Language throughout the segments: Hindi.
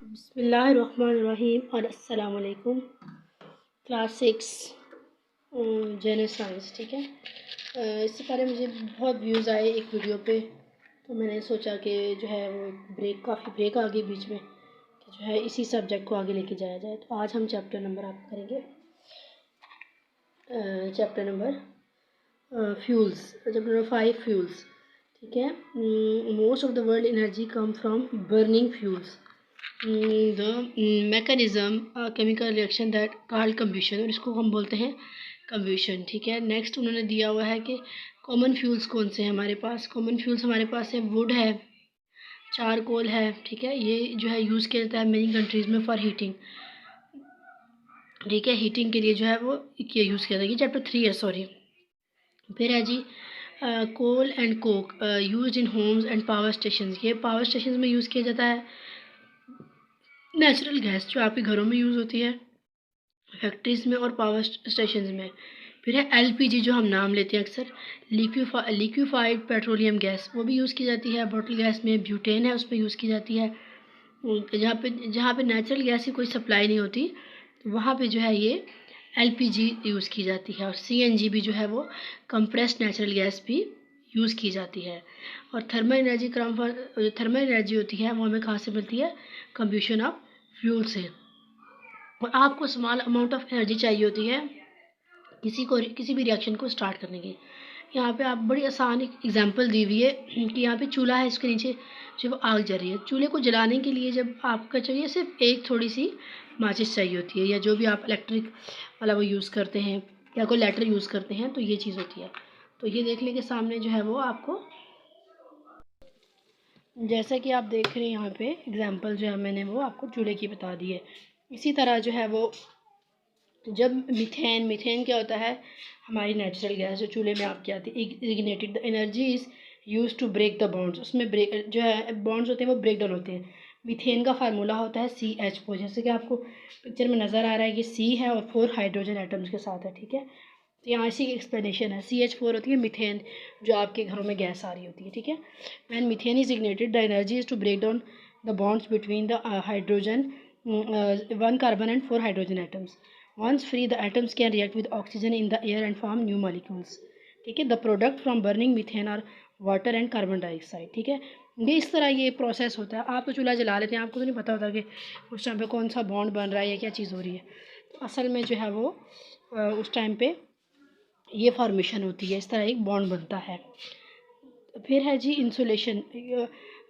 बिस्मिल्लाहिर्रहमानिर्रहीम और अस्सलाम वालेकुम। Class 6 general science. ठीक है। इससे पहले मुझे बहुत व्यूज़ आए एक वीडियो पे, तो मैंने सोचा कि जो है वो काफ़ी ब्रेक आ गई बीच में, कि जो है इसी सब्जेक्ट को आगे लेके जाया जाए। तो आज हम चैप्टर नंबर आप करेंगे, chapter number fuels, chapter number 5 fuels. ठीक है। Most of the world energy come from burning fuels, the mechanism chemical reaction that called combustion, और इसको हम बोलते हैं कम्ब्यूशन। ठीक है। नेक्स्ट उन्होंने दिया हुआ है कि कॉमन फ्यूल्स कौन से हैं हमारे पास। कॉमन फ्यूल्स हमारे पास है वुड है, चारकोल है। ठीक है। ये जो है यूज़ किया जाता है मेनी कंट्रीज़ में फॉर हीटिंग। ठीक है। हीटिंग के लिए जो है वो ये यूज़ किया जाता है। चैप्टर 3 है, सॉरी। फिर है जी coal and coke use in homes and power station. ये पावर स्टेशन में यूज़ किया जाता है। नेचुरल गैस जो आपके घरों में यूज़ होती है, फैक्ट्रीज़ में और पावर स्टेशन में। फिर है एलपीजी, जो हम नाम लेते हैं अक्सर, लिक्विफाइड पेट्रोलियम गैस, वो भी यूज़ की जाती है। बॉटल गैस में ब्यूटेन है, उस पर यूज़ की जाती है। जहाँ पे नेचुरल गैस की कोई सप्लाई नहीं होती, तो वहाँ पे जो है ये एलपीजी यूज़ की जाती है। और सीएनजी भी जो है वो कंप्रेस्ड नेचुरल गैस भी यूज़ की जाती है। और थर्मल एनर्जी होती है वो हमें कहाँ से मिलती है? कंब्यूशन ऑफ फ्यूल से। और आपको स्मॉल अमाउंट ऑफ एनर्जी चाहिए होती है किसी भी रिएक्शन को स्टार्ट करने की। यहाँ पे आप बड़ी आसान एक एग्जांपल दी हुई है कि यहाँ पे चूल्हा है, इसके नीचे जो वो आग जल रही है। चूल्हे को जलाने के लिए जब आपका चाहिए सिर्फ एक थोड़ी सी माचिस चाहिए होती है, या जो भी आप इलेक्ट्रिक वाला वो यूज़ करते हैं या कोई लाइटर यूज़ करते हैं, तो ये चीज़ होती है। तो ये देख लें कि सामने जो है वो आपको, जैसा कि आप देख रहे हैं यहाँ पे एग्जांपल जो है मैंने वो आपको चूल्हे की बता दी है। इसी तरह जो है वो जब मीथेन क्या होता है? हमारी नेचुरल गैस जो चूल्हे में आपकी आती है। Ignited the energy is use to break the bonds, उसमें ब्रेक जो है बॉन्ड्स होते हैं वो ब्रेक डाउन होते हैं। मीथेन का फार्मूला होता है CH4, जैसे कि आपको पिक्चर में नज़र आ रहा है कि C है और 4 हाइड्रोजन एटम्स के साथ है। ठीक है। तो यहाँ इसी की एक्सप्लेनेशन है। CH4 होती है मीथेन, जो आपके घरों में गैस आ रही होती है। ठीक है। When methane is ignited the energy is to break down the bonds between the hydrogen 1 carbon and 4 hydrogen atoms. Once free, the atoms can react with oxygen in the air and form new molecules. ठीक है। The product from burning methane और वाटर एंड कार्बन डाइऑक्साइड। ठीक है। ये इस तरह ये प्रोसेस होता है। आप तो चूल्हा जला लेते हैं, आपको तो नहीं पता होता कि उस टाइम पे कौन सा बॉन्ड बन रहा है या क्या चीज़ हो रही है। तो असल में जो है वो उस टाइम पे ये फॉर्मेशन होती है, इस तरह एक बॉन्ड बनता है। फिर है जी इंसुलेशन।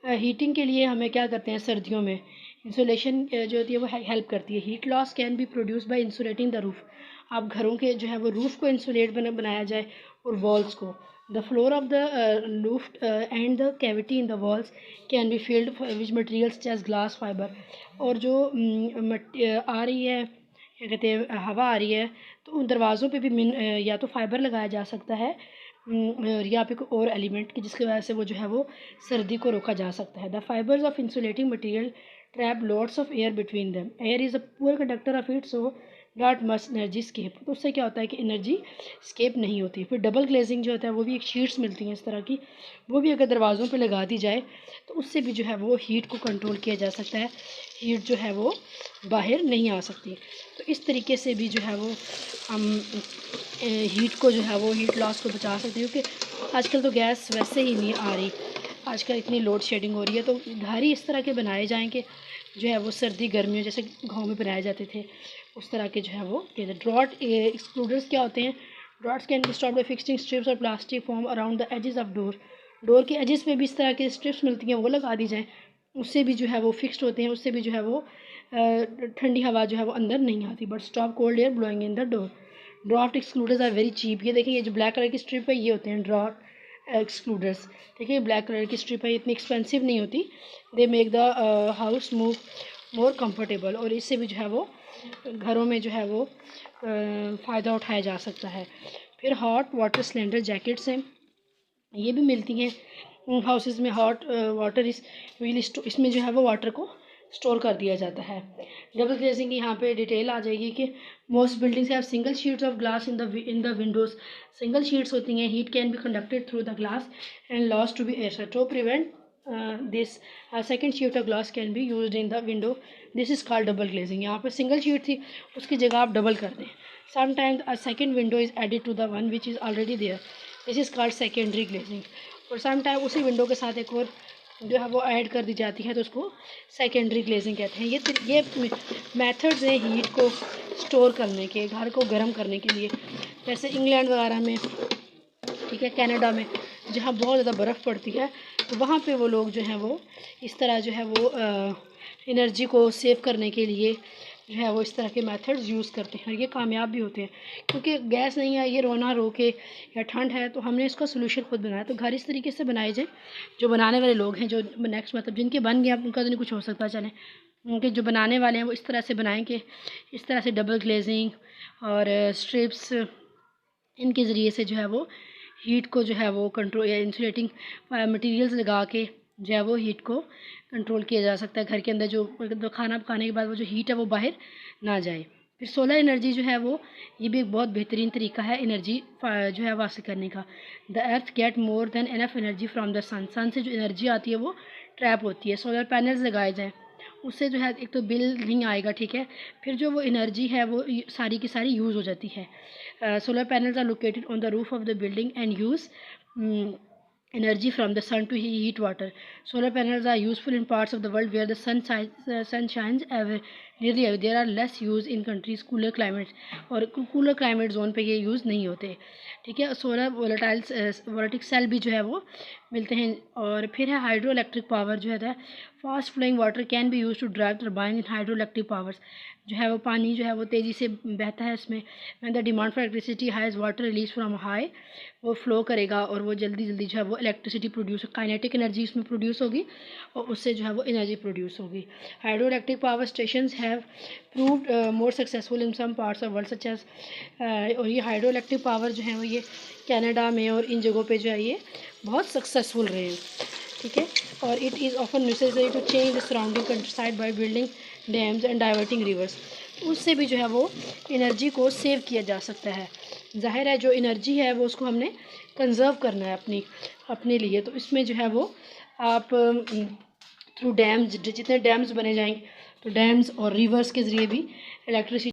हीटिंग के लिए हमें क्या करते हैं सर्दियों में? इंसुलेशन जो होती है वो हेल्प करती है। Heat loss can be produce by insulating the roof. आप घरों के जो है वो रूफ को इंसुलेट बनाया जाए, और वॉल्स को। The floor of the roof and the cavity in the walls can be filled with materials as glass fibre. और जो आ रही है, क्या कहते हैं, हवा आ रही है, तो उन दरवाज़ों पे भी या तो फाइबर लगाया जा सकता है, या फिर कोई और एलिमेंट की, जिसकी वजह से वो जो है वो सर्दी को रोका जा सकता है। The fibres of insulating material trap lots of air between them. Air is a poor conductor of it, so not much energy escape. तो उससे क्या होता है कि एनर्जी स्केप नहीं होती। फिर डबल ग्लेजिंग जो होता है वो भी एक शीट्स मिलती हैं इस तरह की, वो भी अगर दरवाज़ों पे लगा दी जाए तो उससे भी जो है वो हीट को कंट्रोल किया जा सकता है, हीट जो है वो बाहर नहीं आ सकती। तो इस तरीके से भी जो है वो हम हीट को जो है वो हीट लॉस को बचा सकते हैं, क्योंकि आजकल तो गैस वैसे ही नहीं आ रही। आजकल इतनी लोड शेडिंग हो रही है, तो घर ही इस तरह के बनाए जाएँ कि जो है वो सर्दी गर्मियों जैसे गाँव में बनाए जाते थे उस तरह के जो है वो किए। ड्रॉट एक्सक्लूडर्स क्या होते हैं? Draughts can be stopped by fixing strips और plastic form around the edges of door. Door के एजेस में भी इस तरह के स्ट्रिप्स मिलती हैं, वो लगा दी जाएँ, उससे भी जो है वो फिक्स्ड होते हैं, उससे भी जो है वो ठंडी हवा जो है वो अंदर नहीं आती। But stop cold air blowing in the door. Draught excluders are very cheap. ये देखिए, ये जो ब्लैक कलर की स्ट्रिप है ये होते हैं ड्रॉट एक्सक्लूडर्स। ठीक है। ब्लैक कलर की स्ट्रिप है, इतनी एक्सपेंसिव नहीं होती। They make the house move more comfortable, और इससे भी जो है वो घरों में जो है वो फ़ायदा उठाया जा सकता है। फिर हॉट वाटर सिलेंडर जैकेट्स हैं, ये भी मिलती हैं हाउसेस में। हॉट वाटर इस इसमें जो है वो वाटर को स्टोर कर दिया जाता है। डबल ग्लेजिंग की यहाँ पे डिटेल आ जाएगी कि most buildings have single sheets of glass in the windows. Single sheets होती हैं। Heat can be conducted through the glass and lost to the air to prevent this second sheet of glass can be used in the window, this is called double glazing. यहाँ पर सिंगल शीट थी, उसकी जगह आप डबल कर दें। Sometimes a second window is added to the one which is already there, this is called secondary glazing. और समटाइम उसी विंडो के साथ एक और जो है वो ऐड कर दी जाती है, तो उसको सेकेंडरी ग्लेजिंग कहते हैं। ये मेथड्स हैं हीट को स्टोर करने के, घर को गर्म करने के लिए। जैसे इंग्लैंड वगैरह में, ठीक है, कनाडा में जहाँ बहुत ज़्यादा बर्फ़ पड़ती है, तो वहाँ पे वो लोग जो हैं वो इस तरह जो है वो एनर्जी को सेव करने के लिए जो है वो इस तरह के मेथड्स यूज़ करते हैं, और ये कामयाब भी होते हैं। क्योंकि गैस नहीं है, ये रोना रो के, या ठंड है, तो हमने इसका सोल्यूशन खुद बनाया। तो घर इस तरीके से बनाए जाए, जो बनाने वाले लोग हैं, जो नेक्स्ट मतलब जिनके बन गया उनका तो नहीं कुछ हो सकता, चले उनके जो बनाने वाले हैं वो इस तरह से बनाएं कि इस तरह से डबल ग्लेजिंग और स्ट्रिप्स, इनके ज़रिए से जो है वो हीट को जो है वो कंट्रोल, या इंसुलेटिंग मटेरियल्स लगा के जो है वो हीट को कंट्रोल किया जा सकता है घर के अंदर। जो खाना पकाने के बाद वो जो हीट है वो बाहर ना जाए। फिर सोलर एनर्जी जो है वो ये भी एक बहुत बेहतरीन तरीका है एनर्जी जो है वो हासिल करने का। The earth get more than enough energy from the sun, sun से जो एनर्जी आती है वो ट्रैप होती है। सोलर पैनल्स लगाए जाएँ, उससे जो है एक तो बिल नहीं आएगा, ठीक है, फिर जो वो एनर्जी है वो सारी की सारी यूज़ हो जाती है। Solar panels are located on the roof of the building and use energy from the sun to heat water. Solar panels are useful in parts of the world where the sun shines nearly every. There are less use in countries cooler climates, और कूलर क्लाइमेट जोन पे ये यूज़ नहीं होते, ठीक है। सोलर वोल्टिक सेल भी जो है वो मिलते हैं। और फिर है हाइड्रो इलेक्ट्रिक पावर जो है fast flowing water can be used to drive turbine in hydro electric powers. जो है वो पानी जो है वो तेज़ी से बहता है इसमें। When the demand for electricity rises water release from high, वो फ्लो करेगा और वो जल्दी जल्दी जो है वो इलेक्ट्रिसिटी प्रोड्यूस, काइनेटिक एनर्जी इसमें प्रोड्यूस होगी, और उससे जो है वो एनर्जी प्रोड्यूस होगी। Hydro electric power stations have proved more successful in some parts of world such as, और ये हाइड्रो इलेक्ट्रिक पावर जो है वो ये कनाडा में और इन जगहों पे जो है ये बहुत सक्सेसफुल रहे हैं, ठीक है। और it is often necessary to change the surrounding countryside by building dams and diverting rivers. उससे भी जो है वो एनर्जी को सेव किया जा सकता है। ज़ाहिर है जो एनर्जी है वो उसको हमने कंज़र्व करना है अपने लिए, तो इसमें जो है वो आप थ्रू डैम्स, जितने डैम्स बने जाएंगे, तो डैम्स और रिवर्स के ज़रिए भी इलेक्ट्रिसिटी